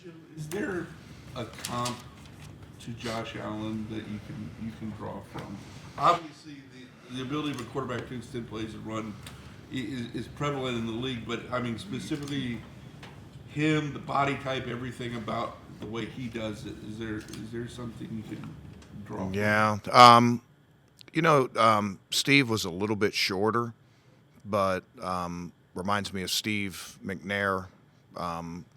Jim, is there a comp to Josh Allen that you can draw from? Obviously, the ability of a quarterback to extend plays and run is prevalent in the league, but I mean specifically him, the body type, everything about the way he does it. Is there something you can draw from? Yeah. Steve was a little bit shorter, but reminds me of Steve McNair,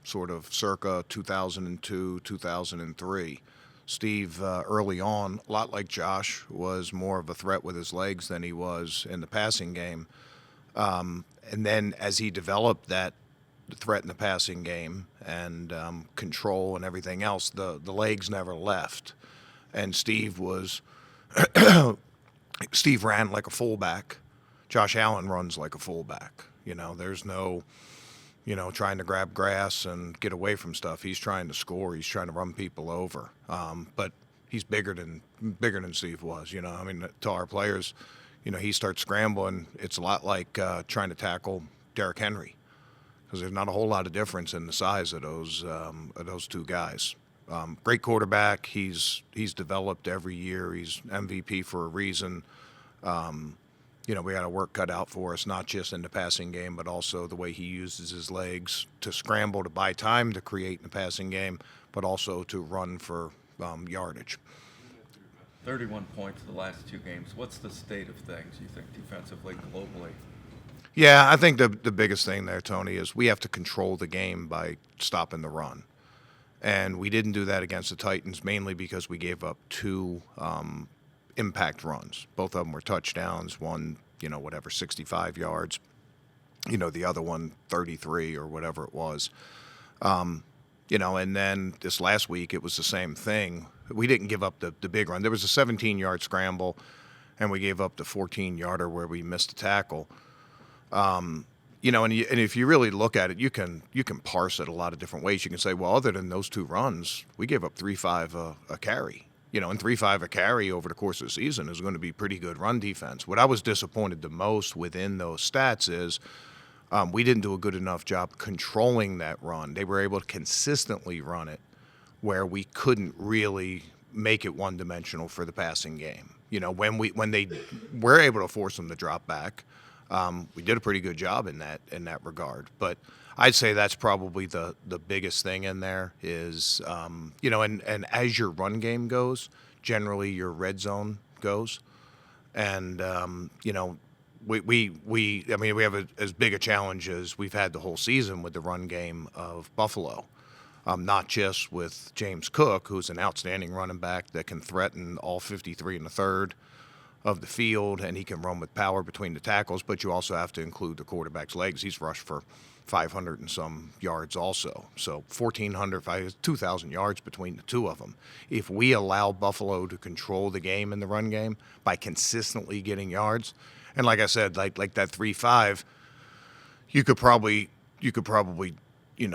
sort of circa 2002, 2003. Steve, early on, a lot like Josh, was more of a threat with his legs than he was in the passing game. And then as he developed that threat in the passing game and control and everything else, the legs never left. And Steve ran like a fullback. Josh Allen runs like a fullback. There's no, trying to grab grass and get away from stuff. He's trying to score. He's trying to run people over. But he's bigger than Steve was. To our players, he starts scrambling. It's a lot like trying to tackle Derrick Henry, because there's not a whole lot of difference in the size of those two guys. Great quarterback. He's developed every year. He's MVP for a reason. We got a work cut out for us, not just in the passing game, but also the way he uses his legs to scramble, to buy time, to create in the passing game, but also to run for yardage. 31 points in the last two games. What's the state of things, you think, defensively, globally? Yeah, I think the biggest thing there, Tony, is we have to control the game by stopping the run. And we didn't do that against the Titans, mainly because we gave up two impact runs. Both of them were touchdowns. One, 65 yards. The other one, 33 or whatever it was. And then this last week, it was the same thing. We didn't give up the big run. There was a 17-yard scramble, and we gave up the 14-yarder where we missed a tackle. And if you really look at it, you can parse it a lot of different ways. You can say, well, other than those two runs, we gave up 3.5 a carry. And 3.5 a carry over the course of the season is going to be pretty good run defense. What I was disappointed the most within those stats is we didn't do a good enough job controlling that run. They were able to consistently run it where we couldn't really make it one-dimensional for the passing game. When they were able to force them to drop back, we did a pretty good job in that regard. But I'd say that's probably the biggest thing in there is, and as your run game goes, generally your red zone goes. And, we have as big a challenge as we've had the whole season with the run game of Buffalo. Not just with James Cook, who's an outstanding running back that can threaten all 53 and a third of the field, and he can run with power between the tackles, but you also have to include the quarterback's legs. He's rushed for 500 and some yards also. So 1,400, 2,000 yards between the two of them. If we allow Buffalo to control the game in the run game by consistently getting yards, and like I said, like that 3.5, you could probably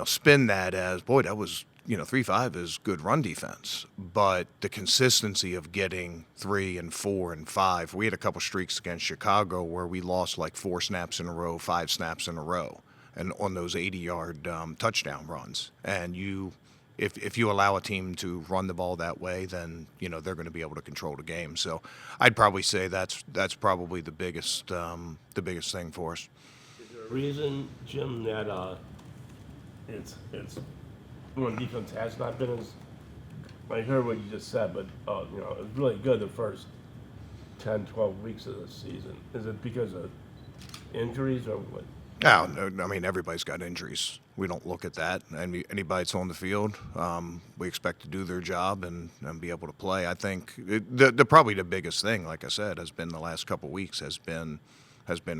spin that as, boy, that was 3.5 is good run defense, but the consistency of getting 3 and 4 and 5. We had a couple streaks against Chicago where we lost like 4 snaps in a row, 5 snaps in a row, and on those 80-yard touchdown runs. And if you allow a team to run the ball that way, then they're going to be able to control the game. So I'd probably say that's probably the biggest thing for us. Is there a reason, Jim, that it's when defense has not been as, I heard what you just said, but it was really good the first 10, 12 weeks of the season. Is it because of injuries or what? No, everybody's got injuries. We don't look at that. Anybody that's on the field, we expect to do their job and be able to play. I think probably the biggest thing, like I said, has been the last couple of weeks has been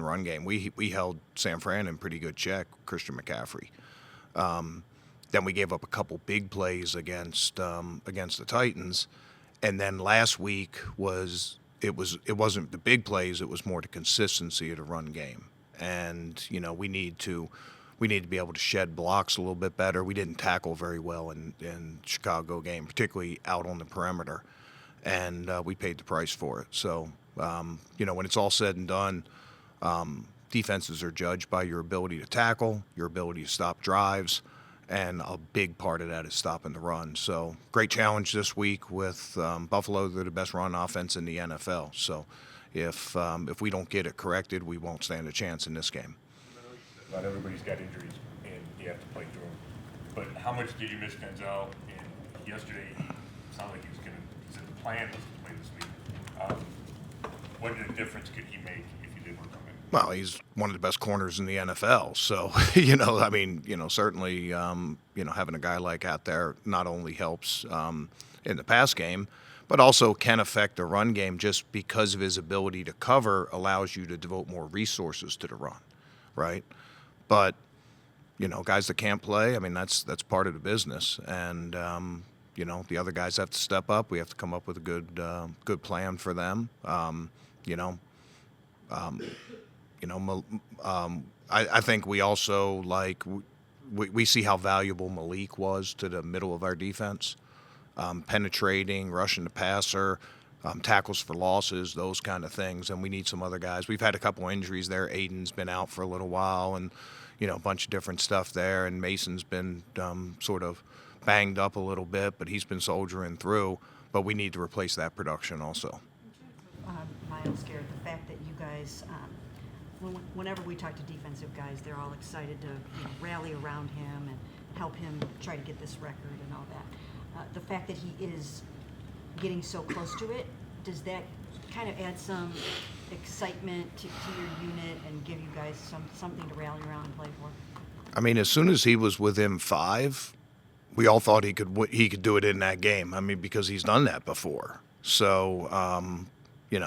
run game. We held San Fran in pretty good check, Christian McCaffrey. Then we gave up a couple big plays against the Titans, and then last week it wasn't the big plays. It was more the consistency of the run game, and we need to be able to shed blocks a little bit better. We didn't tackle very well in Chicago game, particularly out on the perimeter, and we paid the price for it. So when it's all said and done, defenses are judged by your ability to tackle, your ability to stop drives. and a big part of that is stopping the run. So great challenge this week with Buffalo. They're the best run offense in the NFL. So if we don't get it corrected, we won't stand a chance in this game. Not everybody's got injuries, and you have to play through them. But how much did you miss Denzel? And yesterday, he sounded like he said the plan was to play this week. What difference could he make if you did work on it? Well, he's one of the best corners in the NFL. So, certainly, having a guy like out there not only helps in the pass game, but also can affect the run game just because of his ability to cover allows you to devote more resources to the run, right? But, guys that can't play, I mean, that's part of the business. And, the other guys have to step up. We have to come up with a good plan for them. I think we also we see how valuable Malik was to the middle of our defense, penetrating, rushing the passer, tackles for losses, those kind of things. And we need some other guys. We've had a couple injuries there. Aiden's been out for a little while, and a bunch of different stuff there. And Mason's been sort of banged up a little bit, but he's been soldiering through. But we need to replace that production also. Myles, Garrett, the fact that you guys, whenever we talk to defensive guys, they're all excited to rally around him and help him try to get this record and all that. The fact that he is getting so close to it, does that kind of add some excitement to your unit and give you guys something to rally around and play for? I mean, as soon as he was within 5, we all thought he could do it in that game. I mean, because he's done that before. So, that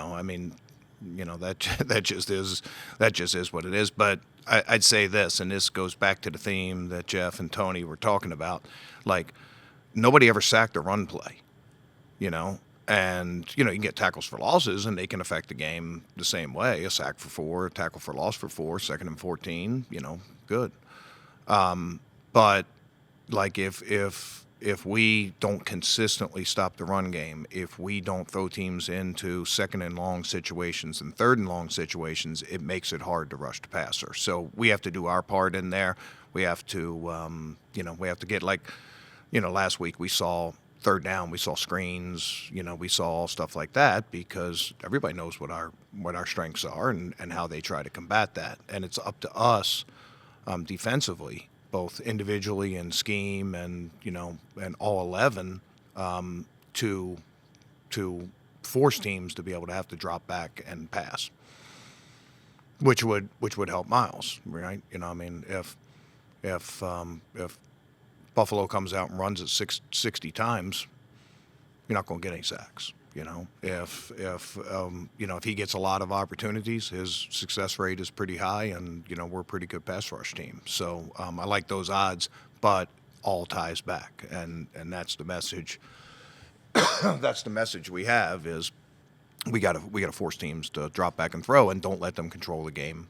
just is what it is. But I'd say this, and this goes back to the theme that Jeff and Tony were talking about. Like, nobody ever sacked a run play, and you can get tackles for losses, and they can affect the game the same way. A sack for 4, a tackle for loss for 4, 2nd and 14, good. But like if we don't consistently stop the run game, if we don't throw teams into 2nd and long situations and 3rd and long situations, it makes it hard to rush the passer. So we have to do our part in there. We have to, we have to get last week we saw 3rd down, we saw screens, we saw stuff like that because everybody knows what our strengths are and how they try to combat that. And it's up to us defensively, both individually and scheme and and all 11 to force teams to be able to have to drop back and pass, which would help Myles, right? If Buffalo comes out and runs it 60 times, you're not going to get any sacks. If he gets a lot of opportunities, his success rate is pretty high, and we're a pretty good pass rush team. So I like those odds, but all ties back, and that's the message. That's the message we have is we got to force teams to drop back and throw, and don't let them control the game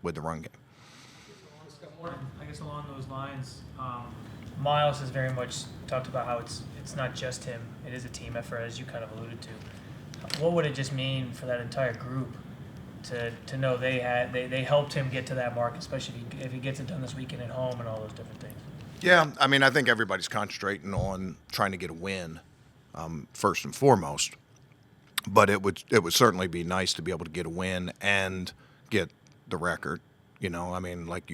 with the run game. I guess along those lines, Myles has very much talked about how it's not just him; it is a team effort, as you kind of alluded to. What would it just mean for that entire group to know they helped him get to that mark, especially if he gets it done this weekend at home and all those different things? Yeah, I mean, I think everybody's concentrating on trying to get a win first and foremost. But it would certainly be nice to be able to get a win and get the record. You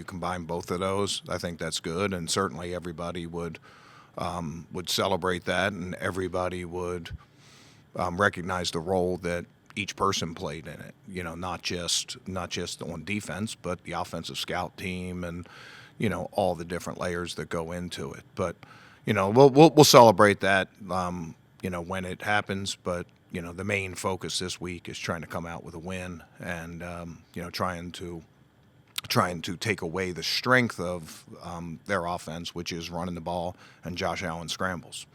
combine both of those, I think that's good, and certainly everybody would celebrate that, and everybody would recognize the role that each person played in it. Not just on defense, but the offensive scout team and all the different layers that go into it. But we'll celebrate that when it happens. But the main focus this week is trying to come out with a win and trying to take away the strength of their offense, which is running the ball and Josh Allen scrambles.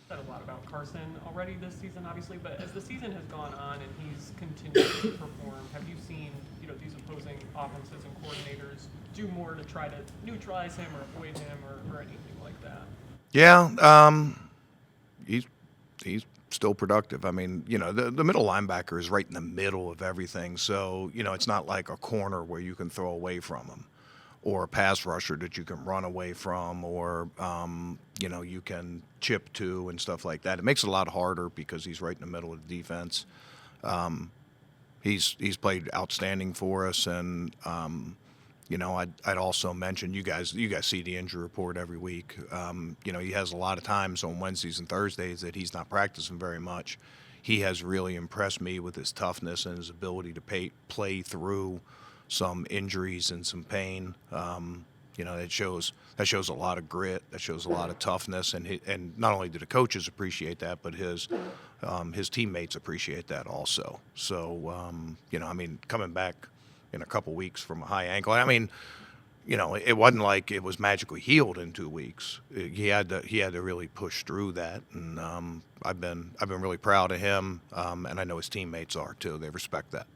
Said a lot about Carson already this season, obviously, but as the season has gone on and he's continued to perform, have you seen these opposing offenses and coordinators do more to try to neutralize him or avoid him or anything like that? Yeah, he's still productive. I mean, the middle linebacker is right in the middle of everything. So, it's not like a corner where you can throw away from him or a pass rusher that you can run away from, or you can chip to and stuff like that. It makes it a lot harder because he's right in the middle of the defense. He's played outstanding for us, and I'd also mention, you guys see the injury report every week. He has a lot of times on Wednesdays and Thursdays that he's not practicing very much. He has really impressed me with his toughness and his ability to play through some injuries and some pain. That shows a lot of grit. That shows a lot of toughness, and not only do the coaches appreciate that, but his teammates appreciate that also. So coming back in a couple weeks from a high ankle, it wasn't like it was magically healed in 2 weeks. He had to really push through that, and I've been really proud of him, and I know his teammates are too. They respect that.